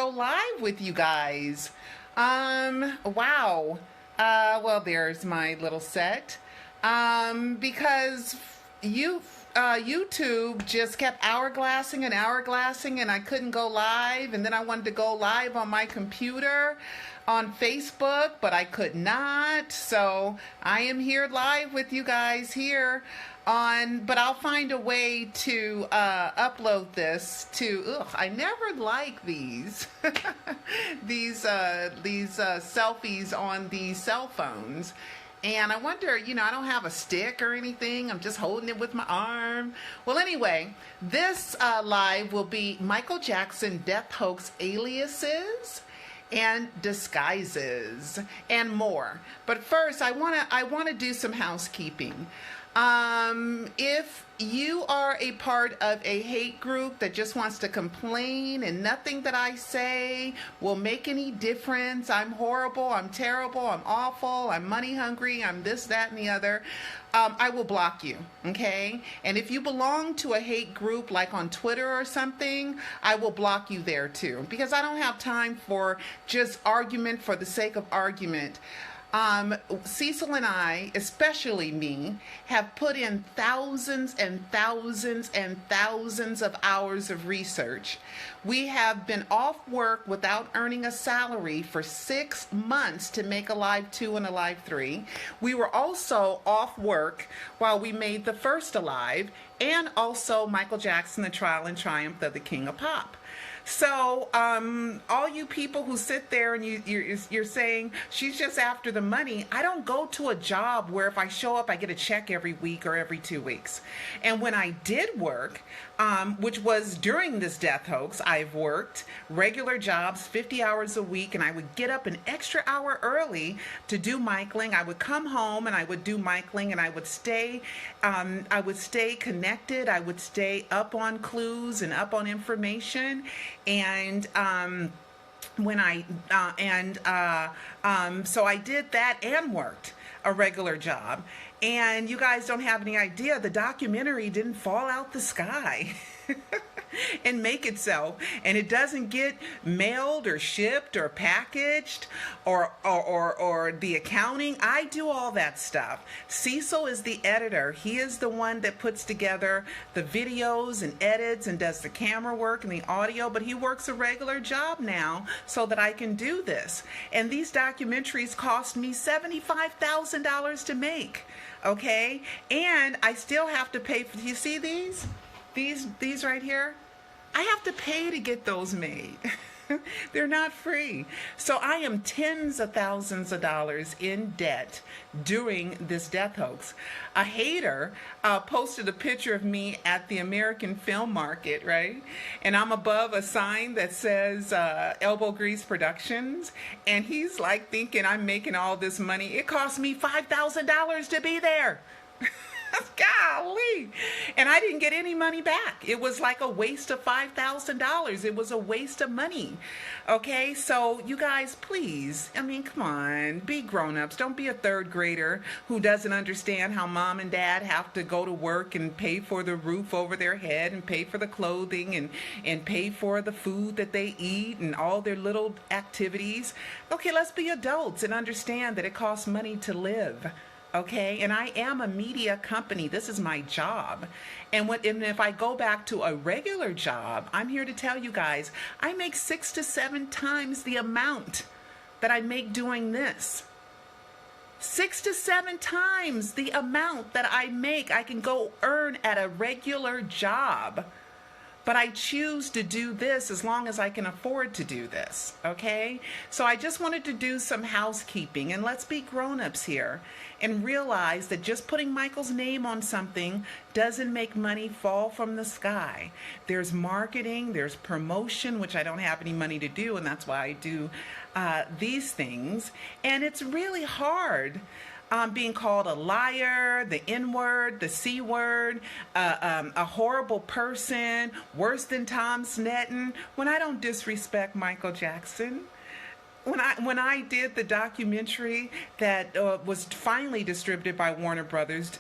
Go live with you guys. Wow. Well, there's my little set. Because YouTube just kept hourglassing and hourglassing, and I couldn't go live. And then I wanted to go live on my computer on Facebook, but I could not. So I am here live with you guys here but I'll find a way to upload this to, I never like these, these selfies on these cell phones. And I wonder, I don't have a stick or anything. I'm just holding it with my arm. Well, anyway, this live will be Michael Jackson death hoax aliases and disguises and more. But first, I want to do some housekeeping. If you are a part of a hate group that just wants to complain and nothing that I say will make any difference, I'm horrible, I'm terrible, I'm awful, I'm money hungry, I'm this, that, and the other, I will block you, okay? And if you belong to a hate group like on Twitter or something, I will block you there too, because I don't have time for just argument for the sake of argument. Cecil and I, especially me, have put in thousands and thousands and thousands of hours of research. We have been off work without earning a salary for 6 months to make Alive 2 and Alive 3. We were also off work while we made the first Alive, and also Michael Jackson, The Trial and Triumph of the King of Pop. So, all you people who sit there and you're saying she's just after the money, I don't go to a job where if I show up, I get a check every week or every 2 weeks. And when I did work, which was during this death hoax, I've worked regular jobs, 50 hours a week, and I would get up an extra hour early to do Michaeling. I would come home and I would do Michaeling, and I would stay connected. I would stay up on clues and up on information. And so I did that and worked a regular job. And you guys don't have any idea, the documentary didn't fall out the sky and make itself. And it doesn't get mailed or shipped or packaged or the accounting. I do all that stuff. Cecil is the editor. He is the one that puts together the videos and edits and does the camera work and the audio, but he works a regular job now so that I can do this. And these documentaries cost me $75,000 to make. Okay, and I still have to pay for, you see these right here? I have to pay to get those made. They're not free. So I am tens of thousands of dollars in debt during this death hoax. A hater posted a picture of me at the American Film Market, right? And I'm above a sign that says Elbow Grease Productions. And he's like thinking I'm making all this money. It cost me $5,000 to be there. Golly. And I didn't get any money back. It was like a waste of $5,000. It was a waste of money. Okay, so you guys, please, come on, be grown-ups. Don't be a third grader who doesn't understand how mom and dad have to go to work and pay for the roof over their head and pay for the clothing and pay for the food that they eat and all their little activities. Okay, let's be adults and understand that it costs money to live. Okay, and I am a media company. This is my job. And if I go back to a regular job, I'm here to tell you guys, I make 6 to 7 times the amount that I make doing this. 6 to 7 times the amount that I make, I can go earn at a regular job. But I choose to do this as long as I can afford to do this, okay? So I just wanted to do some housekeeping, and let's be grown-ups here and realize that just putting Michael's name on something doesn't make money fall from the sky. There's marketing, there's promotion, which I don't have any money to do, and that's why I do these things. And it's really hard. Being called a liar, the N-word, the C-word, a horrible person, worse than Tom Sneddon, when I don't disrespect Michael Jackson. When I did the documentary that was finally distributed by Warner Brothers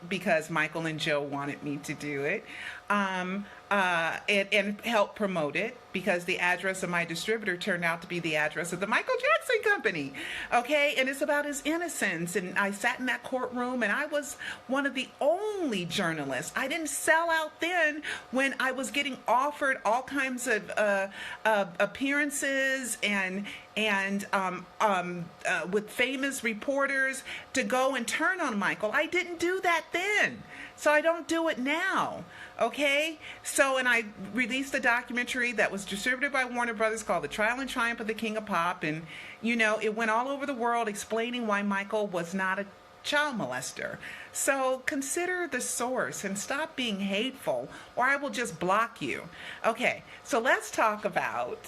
because Michael and Joe wanted me to do it, and help promote it, because the address of my distributor turned out to be the address of the Michael Jackson Company. Okay, and it's about his innocence. And I sat in that courtroom, and I was one of the only journalists. I didn't sell out then when I was getting offered all kinds of appearances and with famous reporters to go and turn on Michael. I didn't do that then, so I don't do it now. Okay, so, and I released a documentary that was distributed by Warner Brothers called The Trial and Triumph of the King of Pop, and it went all over the world explaining why Michael was not a child molester. So consider the source and stop being hateful, or I will just block you. Okay, so let's talk about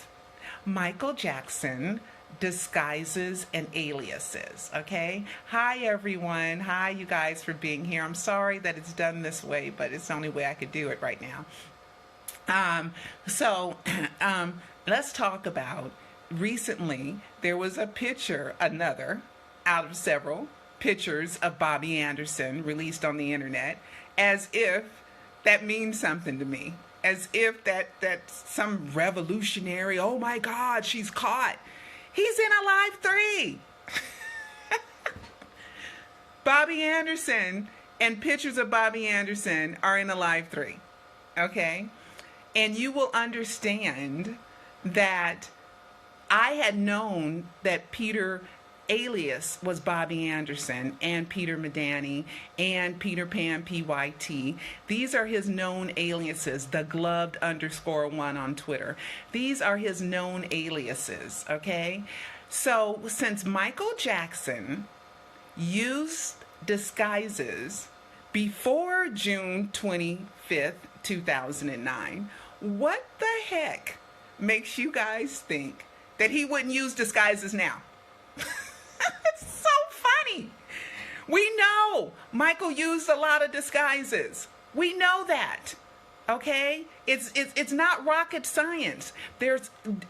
Michael Jackson disguises and aliases. Okay, hi everyone. Hi you guys for being here. I'm sorry that it's done this way, but it's the only way I could do it right now. Let's talk about, recently there was a picture, another out of several pictures of Bobby Anderson released on the internet, as if that means something to me, as if that's some revolutionary, oh my God, she's caught. He's in Alive 3. Bobby Anderson and pictures of Bobby Anderson are in Alive 3. Okay? And you will understand that I had known that Peter alias was Bobby Anderson and Peter Medani and Peter Pan PYT. These are his known aliases, the gloved _1 on Twitter. These are his known aliases, okay? So since Michael Jackson used disguises before June 25th, 2009, what the heck makes you guys think that he wouldn't use disguises now? It's so funny. We know Michael used a lot of disguises. We know that. Okay? It's not rocket science.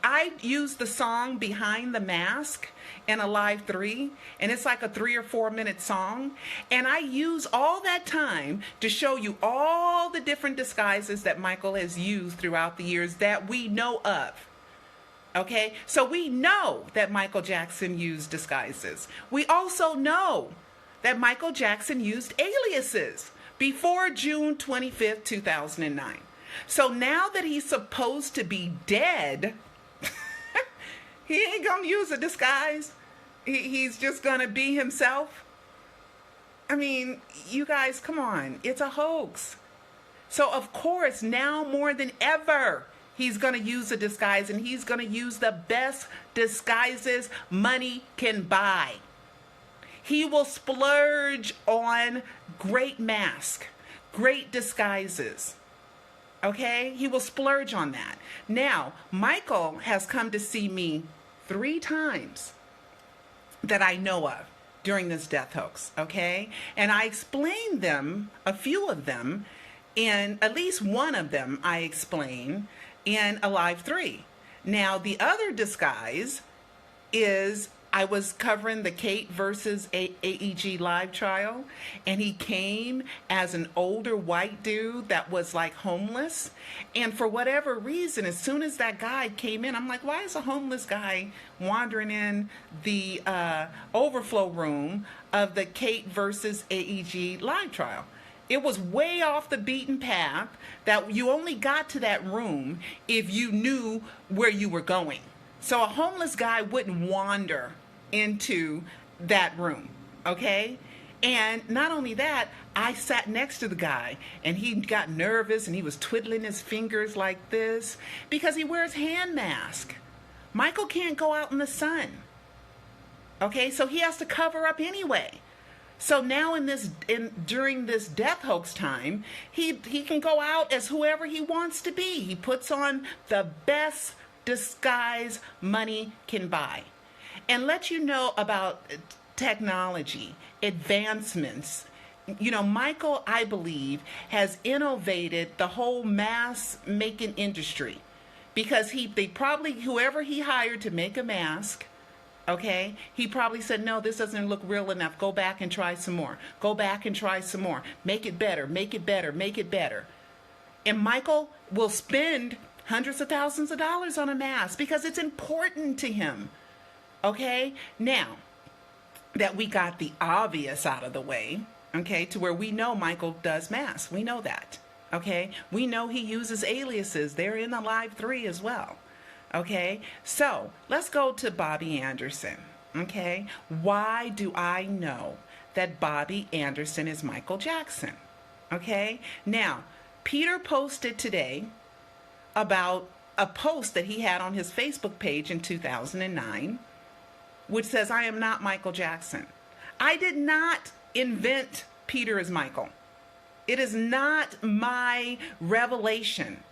I used the song Behind the Mask in Alive 3, and it's like a 3 or 4 minute song, and I use all that time to show you all the different disguises that Michael has used throughout the years that we know of. Okay, so we know that Michael Jackson used disguises. We also know that Michael Jackson used aliases before June 25th, 2009. So now that he's supposed to be dead, he ain't gonna use a disguise. He's just gonna be himself. I mean, you guys, come on. It's a hoax. So of course, now more than ever, he's going to use a disguise, and he's going to use the best disguises money can buy. He will splurge on great masks, great disguises. Okay? He will splurge on that. Now, Michael has come to see me 3 times that I know of during this death hoax. Okay? And I explained them, a few of them, and at least one of them I explain in Alive 3. Now, the other disguise is I was covering the Kate versus AEG live trial, and he came as an older white dude that was like homeless. And for whatever reason, as soon as that guy came in, I'm like, why is a homeless guy wandering in the overflow room of the Kate versus AEG live trial? It was way off the beaten path, that you only got to that room if you knew where you were going. So a homeless guy wouldn't wander into that room, okay? And not only that, I sat next to the guy, and he got nervous, and he was twiddling his fingers like this because he wears hand mask. Michael can't go out in the sun, okay? So he has to cover up anyway. So now during this death hoax time, he can go out as whoever he wants to be. He puts on the best disguise money can buy. And let you know about technology, advancements. You know, Michael, I believe, has innovated the whole mask making industry, because whoever he hired to make a mask, okay, he probably said, no, this doesn't look real enough. Go back and try some more. Go back and try some more. Make it better, make it better, make it better. And Michael will spend hundreds of thousands of dollars on a mask because it's important to him. Okay? Now that we got the obvious out of the way, okay, to where we know Michael does masks. We know that. Okay? We know he uses aliases. They're in the Live 3 as well. Okay? So let's go to Bobby Anderson. Okay? Why do I know that Bobby Anderson is Michael Jackson? Okay? Now, Peter posted today about a post that he had on his Facebook page in 2009, which says, I am not Michael Jackson. I did not invent Peter as Michael. It is not my revelation.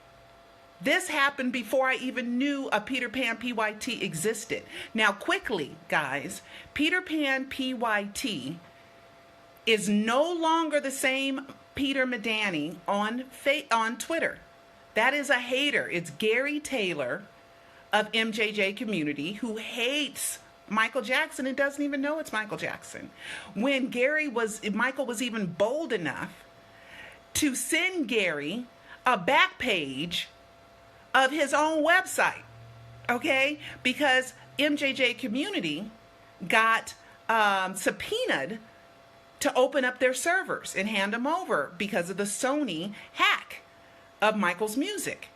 This happened before I even knew a Peter Pan PYT existed. Now, quickly, guys, Peter Pan PYT is no longer the same Peter Medani on Twitter. That is a hater. It's Gary Taylor of MJJ Community who hates Michael Jackson and doesn't even know it's Michael Jackson. When Michael was even bold enough to send Gary a back page of his own website, okay? Because MJJ Community got subpoenaed to open up their servers and hand them over because of the Sony hack of Michael's music,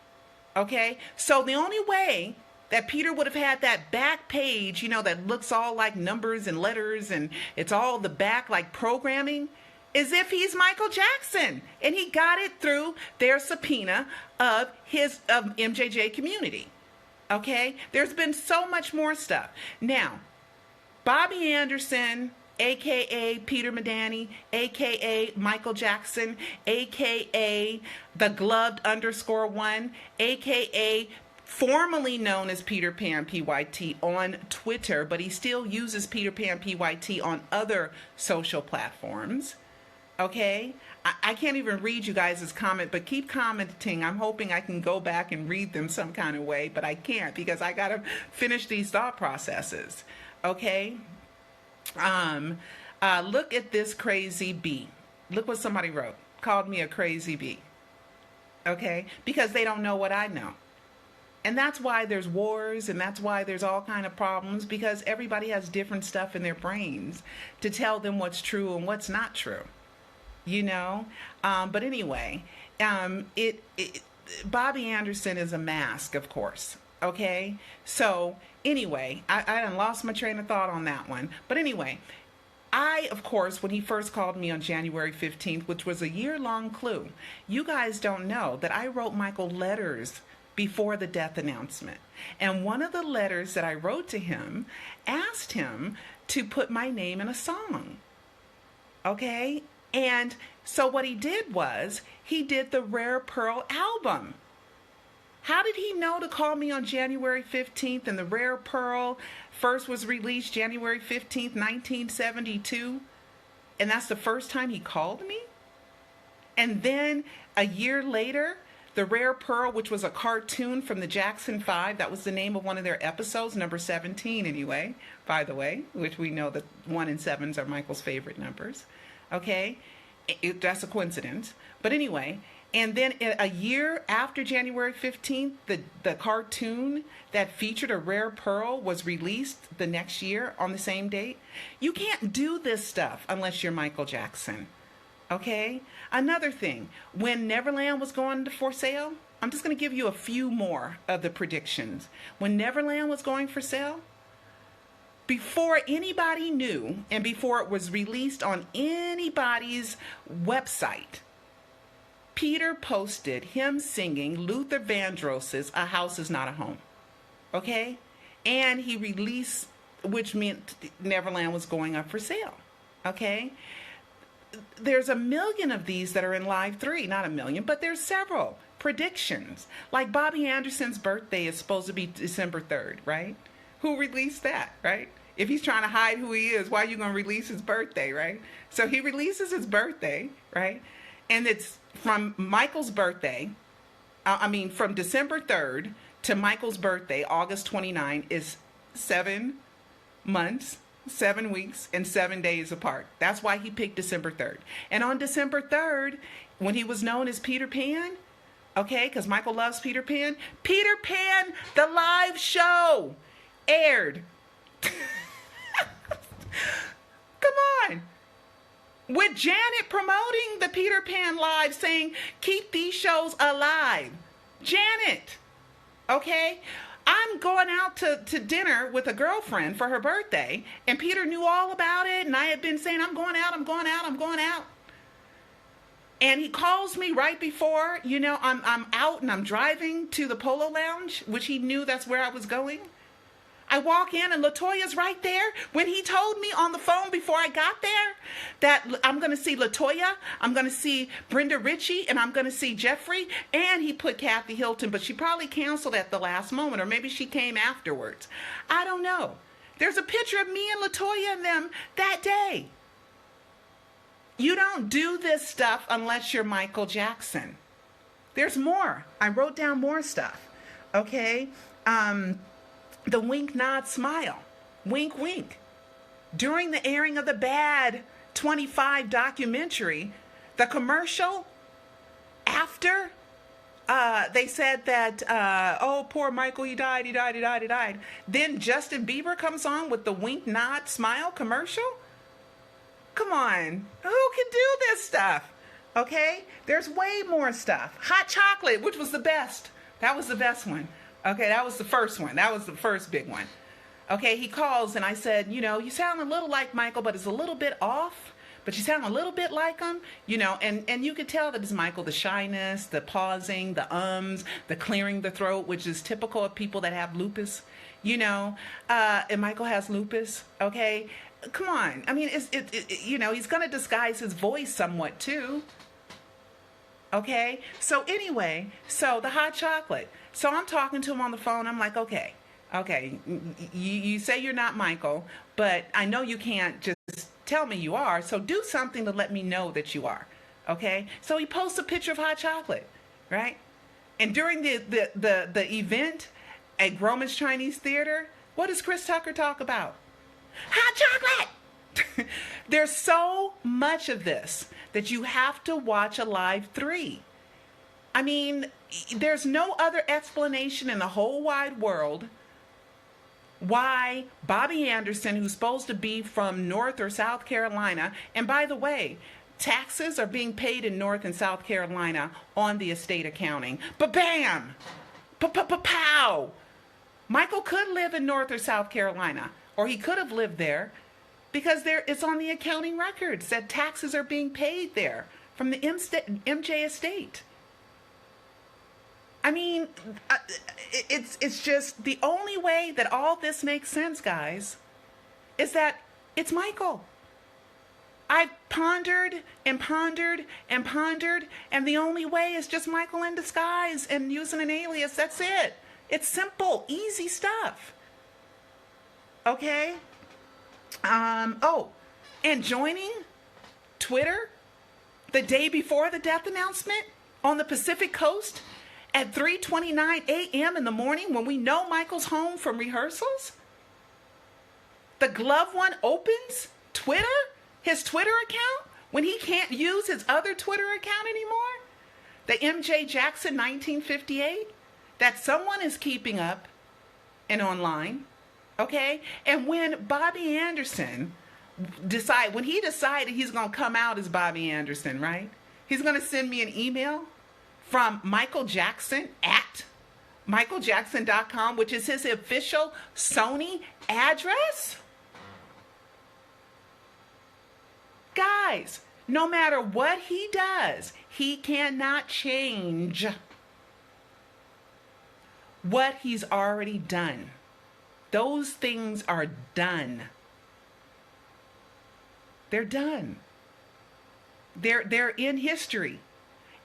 okay? So the only way that Peter would have had that back page, that looks all like numbers and letters and it's all the back like programming, is if he's Michael Jackson. And he got it through their subpoena of MJJ Community. Okay? There's been so much more stuff. Now, Bobby Anderson, a.k.a. Peter Medani, a.k.a. Michael Jackson, a.k.a. the gloved _1, a.k.a. formerly known as Peter Pan PYT on Twitter, but he still uses Peter Pan PYT on other social platforms. Okay? I can't even read you guys' comment, but keep commenting. I'm hoping I can go back and read them some kind of way, but I can't because I got to finish these thought processes. Okay? Look at this crazy bee. Look what somebody wrote. Called me a crazy bee. Okay? Because they don't know what I know. And that's why there's wars and that's why there's all kind of problems, because everybody has different stuff in their brains to tell them what's true and what's not true. But anyway, Bobby Anderson is a mask, of course. Okay. So anyway, I done lost my train of thought on that one. But anyway, of course, when he first called me on January 15th, which was a year-long clue, you guys don't know that I wrote Michael letters before the death announcement. And one of the letters that I wrote to him asked him to put my name in a song. Okay? And so what he did was he did the Rare Pearl album. How did he know to call me on January 15th and the Rare Pearl first was released January 15th, 1972? And that's the first time he called me? And then a year later, the Rare Pearl, which was a cartoon from the Jackson 5, that was the name of one of their episodes, number 17 anyway, by the way, which we know that 1 and 7s are Michael's favorite numbers. Okay? That's a coincidence. But anyway, and then a year after January 15th, the cartoon that featured a Rare Pearl was released the next year on the same date. You can't do this stuff unless you're Michael Jackson. Okay? Another thing, when Neverland was going for sale, I'm just going to give you a few more of the predictions. When Neverland was going for sale, before anybody knew and before it was released on anybody's website, Peter posted him singing Luther Vandross's A House Is Not a Home. Okay? And he released, which meant Neverland was going up for sale. Okay? There's a million of these that are in Live 3. Not a million, but there's several predictions. Like Bobby Anderson's birthday is supposed to be December 3rd, right? Who released that, right? If he's trying to hide who he is, why are you going to release his birthday, right? So he releases his birthday, right? And it's from Michael's birthday, from December 3rd to Michael's birthday, August 29, is 7 months, 7 weeks, and 7 days apart. That's why he picked December 3rd. And on December 3rd, when he was known as Peter Pan, Okay, because Michael loves Peter Pan. Peter Pan, the live show, aired. Come on. With Janet promoting the Peter Pan Live, saying, keep these shows alive. Janet. Okay? I'm going out to dinner with a girlfriend for her birthday, and Peter knew all about it, and I had been saying, I'm going out. And he calls me right before, I'm out and I'm driving to the Polo Lounge, which he knew that's where I was going. I walk in and LaToya's right there. When he told me on the phone before I got there that I'm going to see LaToya, I'm going to see Brenda Ritchie, and I'm going to see Jeffrey, and he put Kathy Hilton, but she probably canceled at the last moment, or maybe she came afterwards. I don't know. There's a picture of me and LaToya and them that day. You don't do this stuff unless you're Michael Jackson. There's more. I wrote down more stuff. Okay? The wink, nod, smile. Wink, wink. During the airing of the Bad 25 documentary, the commercial after they said that, oh, poor Michael, he died. Then Justin Bieber comes on with the wink, nod, smile commercial. Come on. Who can do this stuff? Okay? There's way more stuff. Hot chocolate, which was the best. That was the best one. Okay, that was the first one. That was the first big one. Okay, he calls and I said, you sound a little like Michael, but it's a little bit off. But you sound a little bit like him, and you could tell that it's Michael, the shyness, the pausing, the ums, the clearing the throat, which is typical of people that have lupus, and Michael has lupus, okay? Come on. I mean, he's going to disguise his voice somewhat too. Okay? So anyway, the hot chocolate. So I'm talking to him on the phone. I'm like, okay, you say you're not Michael, but I know you can't just tell me you are, so do something to let me know that you are. Okay? So he posts a picture of hot chocolate, right? And during the event at Groman's Chinese Theater, what does Chris Tucker talk about? Hot chocolate! There's so much of this that you have to watch Alive 3. I mean, there's no other explanation in the whole wide world why Bobby Anderson, who's supposed to be from North or South Carolina, and by the way, taxes are being paid in North and South Carolina on the estate accounting. Ba-bam! Pa-pa-pa-pow! Michael could live in North or South Carolina, or he could have lived there, because it's on the accounting records that taxes are being paid there from the MJ estate. I mean, it's just the only way that all this makes sense, guys, is that it's Michael. I pondered and pondered and pondered, and the only way is just Michael in disguise and using an alias. That's it. It's simple, easy stuff. Okay? And joining Twitter the day before the death announcement on the Pacific Coast at 3:29 a.m. in the morning when we know Michael's home from rehearsals? The Glove One opens Twitter, his Twitter account, when he can't use his other Twitter account anymore? The MJ Jackson 1958 that someone is keeping up and online, okay? And when Bobby Anderson when he decided he's going to come out as Bobby Anderson, right? He's going to send me an email from Michael Jackson at michaeljackson.com, which is his official Sony address. Guys, no matter what he does, he cannot change what he's already done. Those things are done. They're done. They're in history.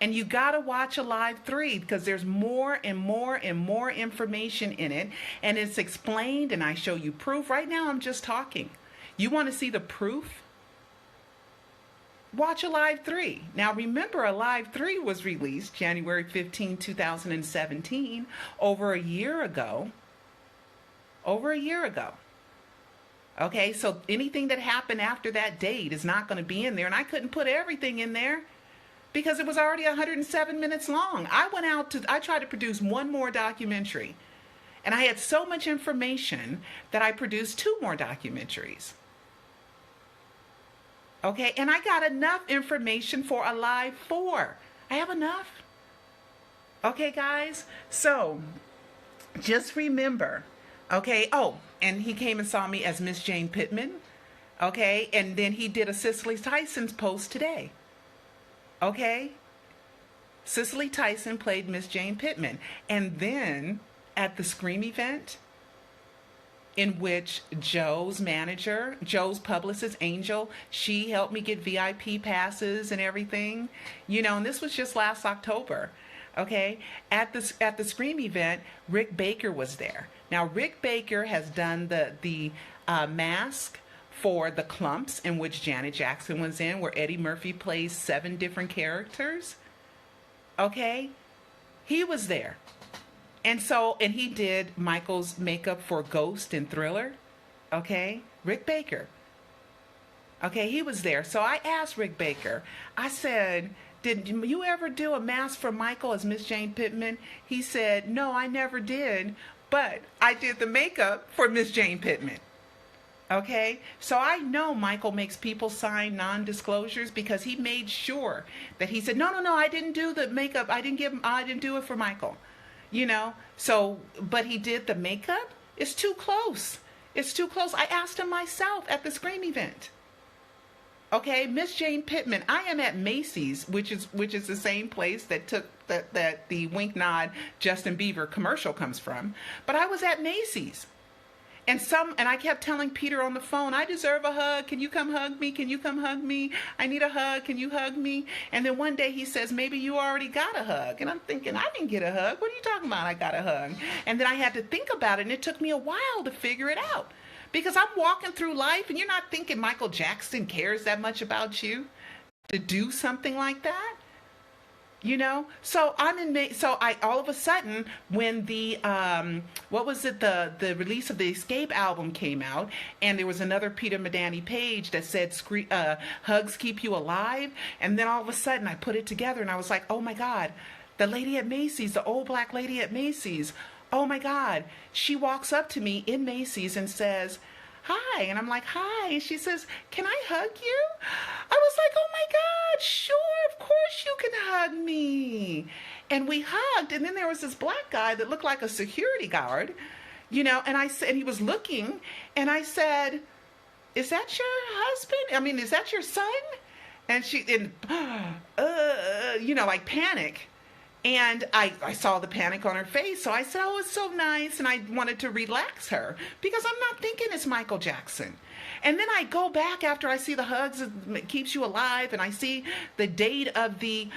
And you got to watch Alive 3 because there's more and more and more information in it. And it's explained and I show you proof. Right now I'm just talking. You want to see the proof? Watch Alive 3. Now remember, Alive 3 was released January 15, 2017, over a year ago. Over a year ago. Okay, so anything that happened after that date is not going to be in there. And I couldn't put everything in there. because it was already 107 minutes long. I tried to produce one more documentary. And I had so much information that I produced 2 more documentaries. Okay, and I got enough information for a live 4. I have enough. Okay, guys? So, just remember, okay? Oh, and he came and saw me as Miss Jane Pittman. Okay, and then he did a Cicely Tyson's post today. Okay? Cicely Tyson played Miss Jane Pittman. And then at the Scream event, in which Joe's manager, Joe's publicist, Angel, she helped me get VIP passes and everything. You know, and this was just last October. Okay? At the Scream event, Rick Baker was there. Now, Rick Baker has done the mask for The Clumps, in which Janet Jackson was in, where Eddie Murphy plays 7 different characters. Okay? He was there. And he did Michael's makeup for Ghost and Thriller. Okay? Rick Baker. Okay, he was there. So I asked Rick Baker, I said, did you ever do a mask for Michael as Miss Jane Pittman? He said, no, I never did, but I did the makeup for Miss Jane Pittman. Okay, so I know Michael makes people sign non-disclosures because he made sure that he said, no, I didn't do the makeup. I didn't do it for Michael. You know, so, but he did the makeup. It's too close. It's too close. I asked him myself at the Scream event. Okay, Miss Jane Pittman. I am at Macy's, which is the same place that the Wink Nod Justin Bieber commercial comes from. But I was at Macy's. And I kept telling Peter on the phone, I deserve a hug. Can you come hug me? Can you come hug me? I need a hug. Can you hug me? And then one day he says, maybe you already got a hug. And I'm thinking, I didn't get a hug. What are you talking about? I got a hug. And then I had to think about it, and it took me a while to figure it out. Because I'm walking through life, and you're not thinking Michael Jackson cares that much about you to do something like that. You know, so I all of a sudden, when the the release of the Escape album came out, and there was another Peter Medani page that said hugs keep you alive, and then all of a sudden I put it together and I was like, oh my God, the lady at Macy's, the old black lady at Macy's, oh my God, she walks up to me in Macy's and says, hi. And I'm like, hi. And she says, can I hug you? I was like, oh my God, sure, of course you can hug me. And we hugged. And then there was this black guy that looked like a security guard, you know, and I said, he was looking, and I said, is that your husband? I mean, is that your son? And you know, like panic. And I saw the panic on her face. So I said, oh, it's so nice. And I wanted to relax her because I'm not thinking it's Michael Jackson. And then I go back after I see the hugs, it keeps you alive. And I see the date of the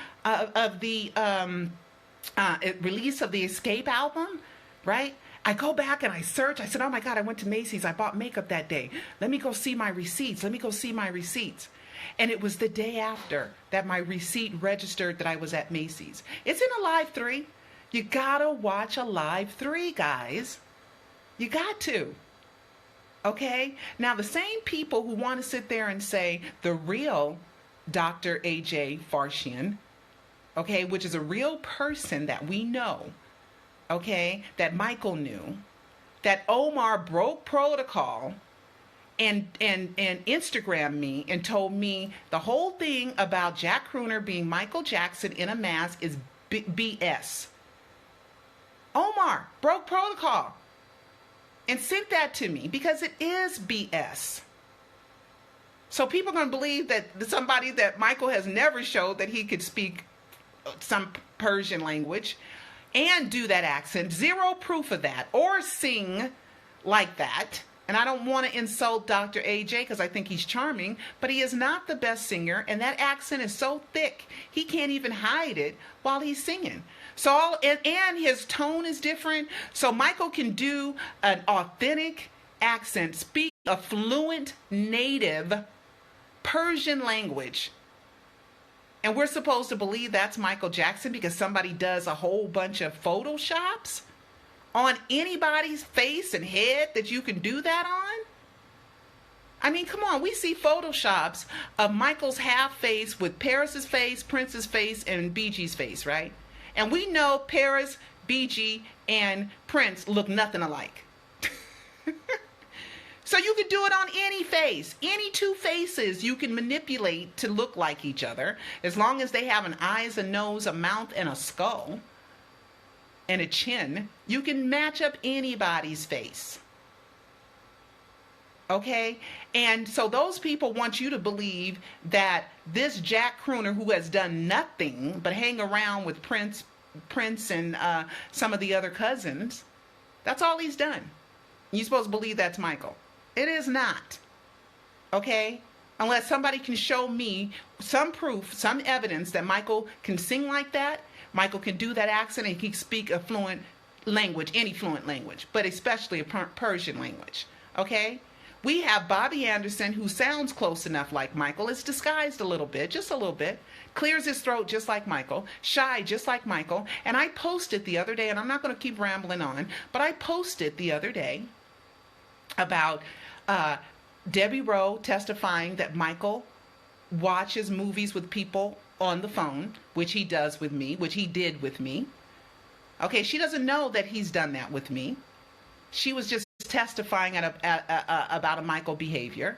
release of the Escape album, right? I go back and I search. I said, oh my God, I went to Macy's. I bought makeup that day. Let me go see my receipts. And it was the day after that my receipt registered that I was at Macy's. It's in a live 3. You gotta watch a live 3, guys. You got to. Okay? Now, the same people who want to sit there and say the real Dr. A.J. Farshian, okay, which is a real person that we know, okay, that Michael knew, that Omar broke protocol and Instagrammed me and told me the whole thing about Jack Crooner being Michael Jackson in a mask is BS. Omar broke protocol and sent that to me because it is BS. So people are going to believe that somebody that Michael has never showed that he could speak some Persian language and do that accent, zero proof of that, or sing like that. And I don't want to insult Dr. AJ because I think he's charming, but he is not the best singer, and that accent is so thick he can't even hide it while he's singing. So and his tone is different. So Michael can do an authentic accent, speak a fluent native Persian language. And we're supposed to believe that's Michael Jackson because somebody does a whole bunch of Photoshops on anybody's face and head that you can do that on? I mean, come on, we see photoshops of Michael's half face with Paris's face, Prince's face, and BG's face, right? And we know Paris, BG, and Prince look nothing alike. So you can do it on any face. Any two faces you can manipulate to look like each other, as long as they have an eyes, a nose, a mouth, and a skull, and a chin. You can match up anybody's face. Okay? And so those people want you to believe that this Jack Crooner, who has done nothing but hang around with Prince and some of the other cousins, that's all he's done. You're supposed to believe that's Michael. It is not. Okay? Unless somebody can show me some proof, some evidence that Michael can sing like that, Michael can do that accent, and he can speak a fluent language, any fluent language, but especially a Persian language. Okay? We have Bobby Anderson, who sounds close enough like Michael. It's disguised a little bit, just a little bit. Clears his throat just like Michael. Shy just like Michael. And I posted the other day, and I'm not going to keep rambling on, but I posted the other day about Debbie Rowe testifying that Michael watches movies with people on the phone, which he does with me, which he did with me. Okay, she doesn't know that he's done that with me. She was just testifying about a Michael behavior.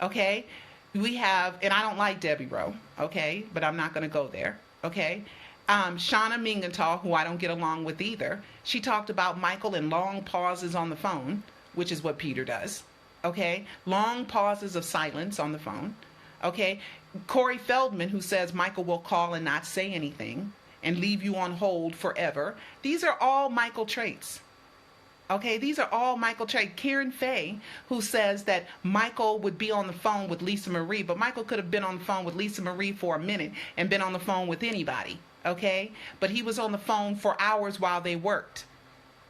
Okay, we have, and I don't like Debbie Rowe, okay, but I'm not going to go there. Okay, Shauna Mingenthal, who I don't get along with either, she talked about Michael in long pauses on the phone, which is what Peter does. Okay, long pauses of silence on the phone. Okay, Corey Feldman, who says Michael will call and not say anything and leave you on hold forever. These are all Michael traits. Okay, these are all Michael traits. Karen Faye, who says that Michael would be on the phone with Lisa Marie, but Michael could have been on the phone with Lisa Marie for a minute and been on the phone with anybody. Okay, but he was on the phone for hours while they worked.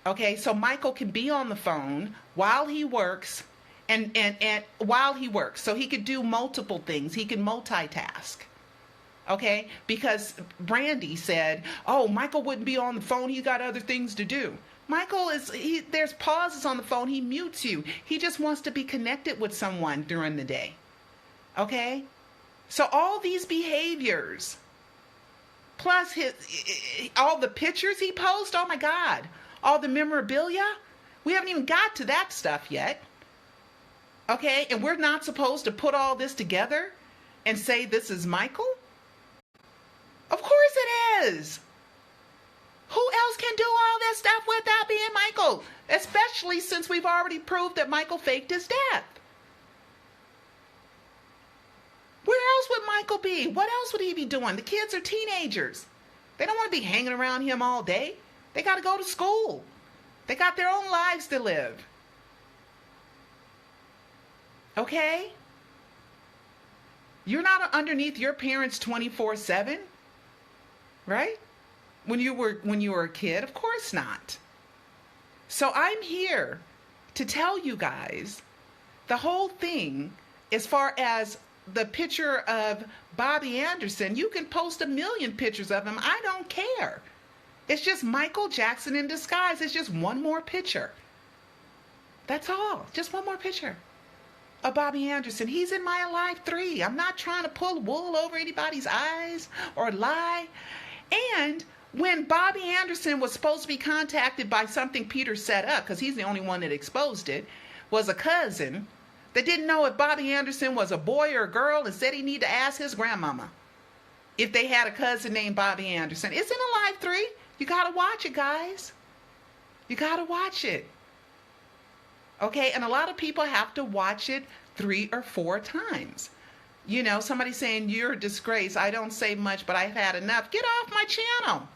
Okay, so Michael can be on the phone while he works, and while he works, so he could do multiple things. He can multitask. Okay, because Brandy said, "Oh, Michael wouldn't be on the phone. He got other things to do." Michael there's pauses on the phone. He mutes you. He just wants to be connected with someone during the day. Okay, so all these behaviors, plus all the pictures he posts. Oh my God. All the memorabilia, we haven't even got to that stuff yet. Okay, and we're not supposed to put all this together and say this is Michael? Of course it is. Who else can do all this stuff without being Michael? Especially since we've already proved that Michael faked his death. Where else would Michael be? What else would he be doing? The kids are teenagers. They don't want to be hanging around him all day. They got to go to school. They got their own lives to live. Okay? You're not underneath your parents 24/7, right? When you were a kid, of course not. So I'm here to tell you guys the whole thing. As far as the picture of Bobby Anderson, you can post 1,000,000 pictures of him. I don't care. It's just Michael Jackson in disguise. It's just one more picture. That's all. Just one more picture of Bobby Anderson. He's in my Alive 3. I'm not trying to pull wool over anybody's eyes or lie. And when Bobby Anderson was supposed to be contacted by something Peter set up, because he's the only one that exposed it, was a cousin that didn't know if Bobby Anderson was a boy or a girl and said he needed to ask his grandmama if they had a cousin named Bobby Anderson. It's in Alive 3. You got to watch it, guys. You got to watch it. Okay, and a lot of people have to watch it 3 or 4 times. You know, somebody saying, "You're a disgrace. I don't say much, but I've had enough." Get off my channel.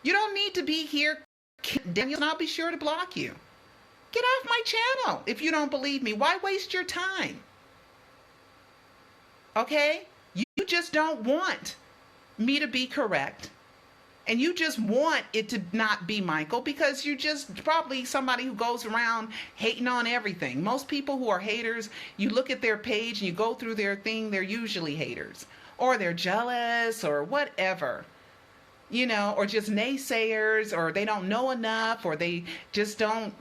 You don't need to be here, Daniel, and I'll be sure to block you. Get off my channel if you don't believe me. Why waste your time? Okay? You just don't want me to be correct. And you just want it to not be Michael because you're just probably somebody who goes around hating on everything. Most people who are haters, you look at their page and you go through their thing, they're usually haters. Or they're jealous or whatever. You know, or just naysayers, or they don't know enough, or they just don't,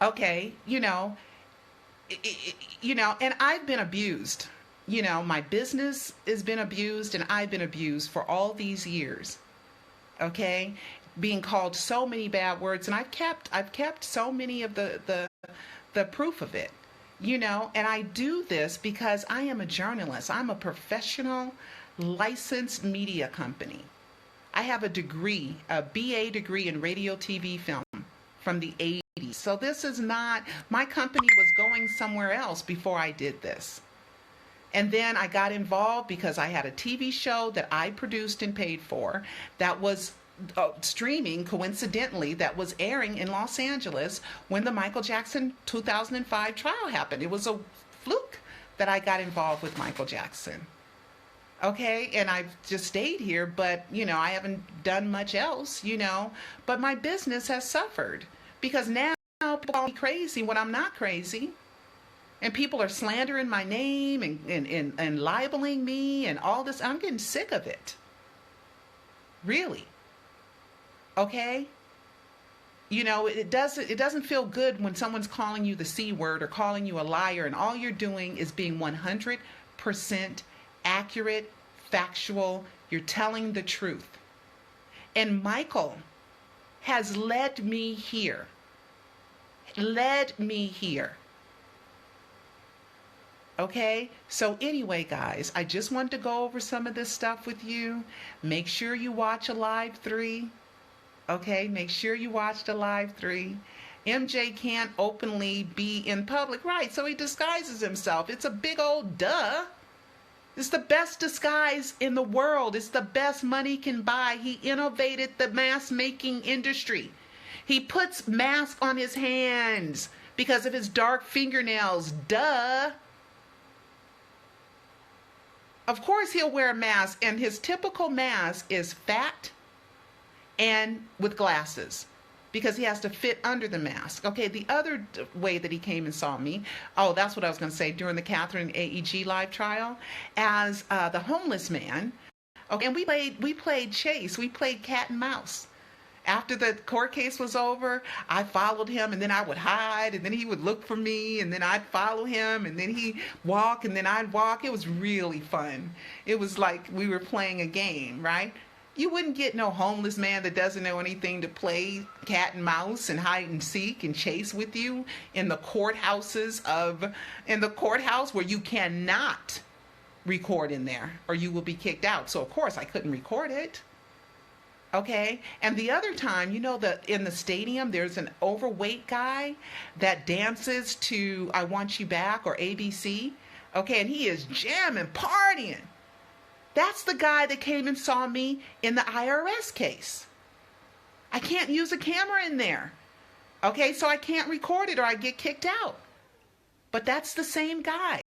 Okay, and I've been abused. My business has been abused, and I've been abused for all these years. Okay, being called so many bad words, and I've kept so many of the proof of it. And I do this because I am a journalist. I'm a professional licensed media company. I have a degree, a BA degree in radio, TV, film from the 80s. So this is not, my company was going somewhere else before I did this. And then I got involved because I had a TV show that I produced and paid for that was streaming, coincidentally, that was airing in Los Angeles when the Michael Jackson 2005 trial happened. It was a fluke that I got involved with Michael Jackson. Okay, and I've just stayed here, but I haven't done much else, but my business has suffered because now people call me crazy when I'm not crazy. And people are slandering my name and libeling me and all this. I'm getting sick of it. Really. Okay? It doesn't feel good when someone's calling you the C word or calling you a liar, and all you're doing is being 100% accurate, factual. You're telling the truth. And Michael has led me here. Okay, so anyway, guys, I just wanted to go over some of this stuff with you. Make sure you watch Alive 3. Okay, make sure you watch the Alive 3. MJ can't openly be in public, right? So he disguises himself. It's a big old duh. It's the best disguise in the world. It's the best money can buy. He innovated the mask making industry. He puts masks on his hands because of his dark fingernails. Duh. Of course he'll wear a mask, and his typical mask is fat and with glasses because he has to fit under the mask. Okay, the other way that he came and saw me, that's what I was going to say, during the Catherine AEG live trial, as the homeless man. Okay, and we played chase. We played cat and mouse. After the court case was over, I followed him, and then I would hide, and then he would look for me, and then I'd follow him, and then he'd walk, and then I'd walk. It was really fun. It was like we were playing a game, right? You wouldn't get no homeless man that doesn't know anything to play cat and mouse and hide and seek and chase with you in the courthouse where you cannot record in there or you will be kicked out. So of course I couldn't record it. Okay, and the other time, that in the stadium, there's an overweight guy that dances to I Want You Back or ABC. Okay, and he is jamming, partying. That's the guy that came and saw me in the IRS case. I can't use a camera in there. Okay, so I can't record it or I get kicked out. But that's the same guy.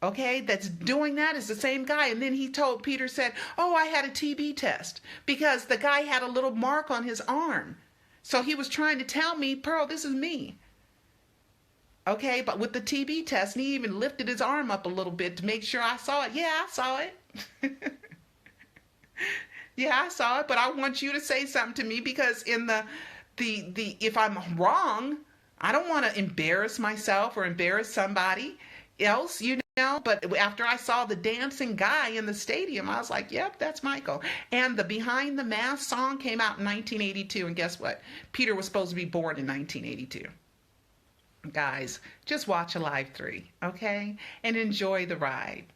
Okay, that's doing that is the same guy. And then Peter said, I had a TB test because the guy had a little mark on his arm. So he was trying to tell me, Pearl, this is me. Okay, but with the TB test, and he even lifted his arm up a little bit to make sure I saw it. Yeah, I saw it. Yeah, I saw it, but I want you to say something to me because in the if I'm wrong, I don't want to embarrass myself or embarrass somebody else, but after I saw the dancing guy in the stadium, I was like, yep, that's Michael. And the Behind the Mask song came out in 1982, and guess what? Peter was supposed to be born in 1982. Guys, just watch Alive 3, okay? And enjoy the ride.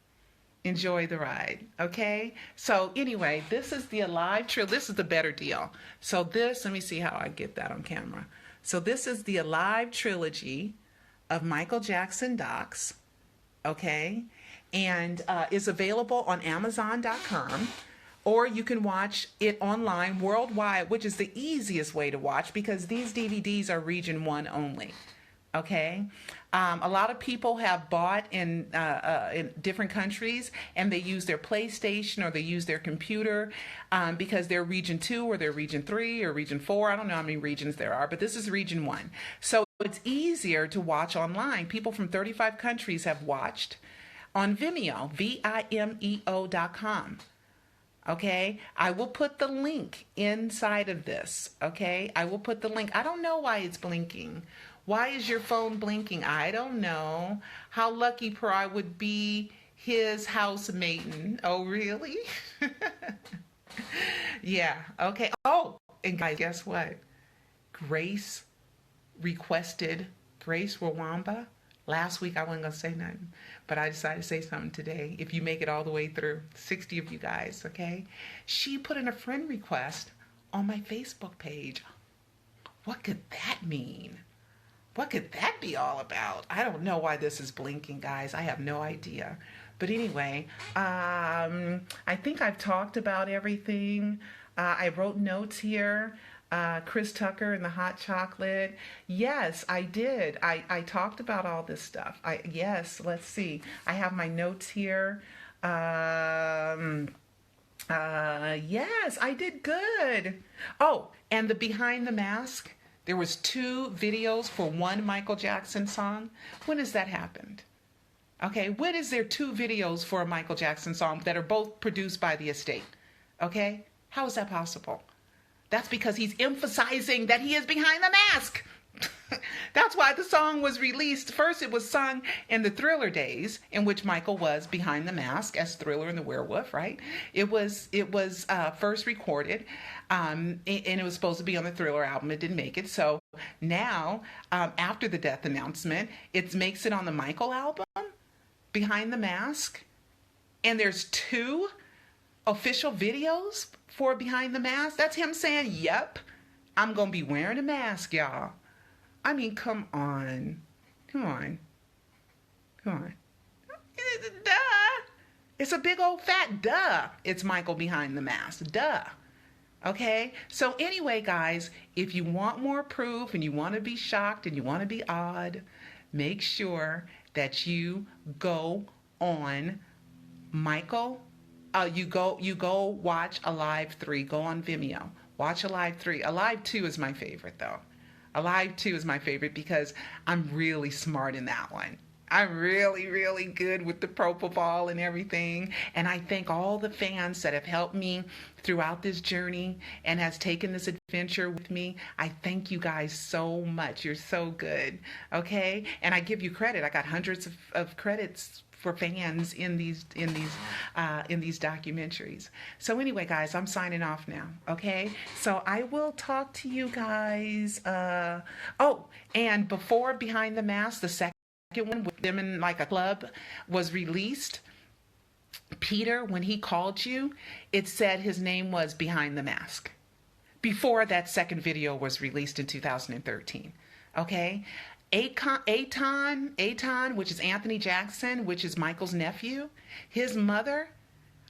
Okay? So anyway, this is the Alive Trilogy. This is the better deal. So let me see how I get that on camera. So this is the Alive Trilogy of Michael Jackson docs. Okay, and is available on Amazon.com, or you can watch it online worldwide, which is the easiest way to watch because these DVDs are region 1 only. Okay, a lot of people have bought in different countries, and they use their PlayStation or they use their computer because they're region 2 or they're region 3 or region 4. I don't know how many regions there are, but this is region 1. So it's easier to watch online. People from 35 countries have watched on Vimeo, Vimeo.com. Okay, I will put the link inside of this. Okay, I will put the link. I don't know why it's blinking. Why is your phone blinking? I don't know. How lucky per I would be his housemaiden. Oh, really? Yeah, okay. Oh, and guys, guess what? Grace requested Grace Rwamba. Last week I wasn't going to say nothing, but I decided to say something today. If you make it all the way through, 60 of you guys, okay? She put in a friend request on my Facebook page. What could that mean? What could that be all about? I don't know why this is blinking, guys. I have no idea. But anyway, I think I've talked about everything. I wrote notes here. Chris Tucker and the hot chocolate. Yes, I did. I talked about all this stuff. Yes, let's see. I have my notes here. Yes, I did good. Oh, and the Behind the Mask. There was 2 videos for one Michael Jackson song. When has that happened? Okay, when is there 2 videos for a Michael Jackson song that are both produced by the estate? Okay, how is that possible? That's because he's emphasizing that he is behind the mask. That's why the song was released. First, it was sung in the Thriller days, in which Michael was behind the mask as Thriller and the Werewolf, right? It was first recorded, and it was supposed to be on the Thriller album. It didn't make it. So now, after the death announcement, it makes it on the Michael album, Behind the Mask. And there's 2 official videos for Behind the Mask. That's him saying, yep, I'm going to be wearing a mask, y'all. I mean, come on. Come on. Come on. Duh. It's a big old fat duh. It's Michael behind the mask. Duh. Okay? So anyway, guys, if you want more proof and you want to be shocked and you want to be odd, make sure that you go on Michael. You go watch Alive 3. Go on Vimeo. Watch Alive 3. Alive 2 is my favorite, though. Alive 2 is my favorite because I'm really smart in that one. I'm really, really good with the propofol and everything. And I thank all the fans that have helped me throughout this journey and has taken this adventure with me. I thank you guys so much. You're so good. Okay? And I give you credit. I got hundreds of credits for fans in these documentaries. So anyway, guys, I'm signing off now. Okay, so I will talk to you guys. Oh, and before Behind the Mask, the second one with them in like a club was released. Peter, when he called you, it said his name was Behind the Mask. Before that second video was released in 2013. Okay. Aton, which is Anthony Jackson, which is Michael's nephew, his mother,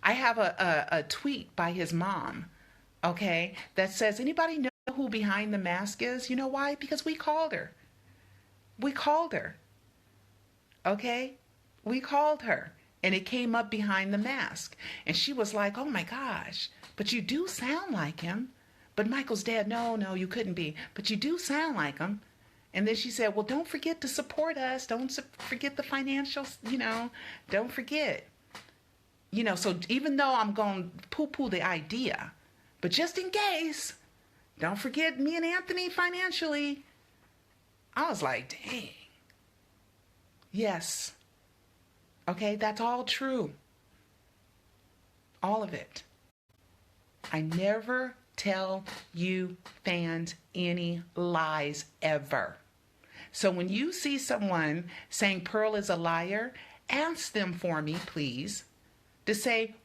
I have a tweet by his mom, okay, that says, anybody know who Behind the Mask is? You know why? Because we called her. We called her. Okay? We called her. And it came up Behind the Mask. And she was like, oh my gosh, but you do sound like him. But Michael's dead. No, you couldn't be. But you do sound like him. And then she said, well, don't forget to support us. Don't forget the financials, don't forget. So even though I'm going to poo-poo the idea, but just in case, don't forget me and Anthony financially. I was like, dang. Yes. Okay, that's all true. All of it. I never tell you fans any lies ever. So when you see someone saying Pearl is a liar, ask them for me, please, to say,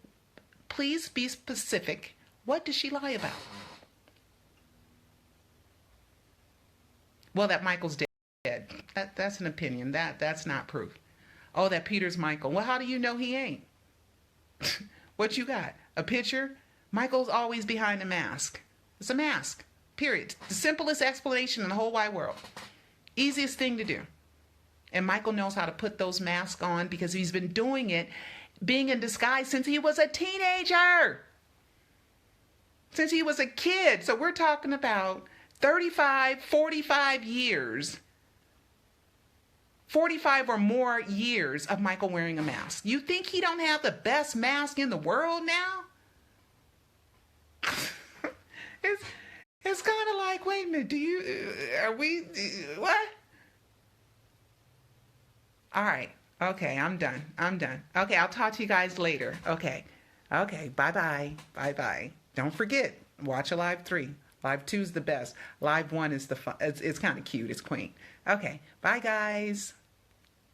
please be specific. What does she lie about? Well, that Michael's dead. That's an opinion. That's not proof. Oh, that Peter's Michael. Well, how do you know he ain't? What you got? A picture? Michael's always behind a mask. It's a mask. Period. The simplest explanation in the whole wide world. Easiest thing to do. And Michael knows how to put those masks on because he's been doing it, being in disguise since he was a teenager. Since he was a kid. So we're talking about 35, 45 years. 45 or more years of Michael wearing a mask. You think he don't have the best mask in the world now? it's it's kind of like, wait a minute, are we, what? All right. Okay, I'm done. I'm done. Okay, I'll talk to you guys later. Okay. Okay, bye-bye. Bye-bye. Don't forget, watch a live 3. Live 2 is the best. Live 1 is the fun. It's kind of cute. It's quaint. Okay, bye guys.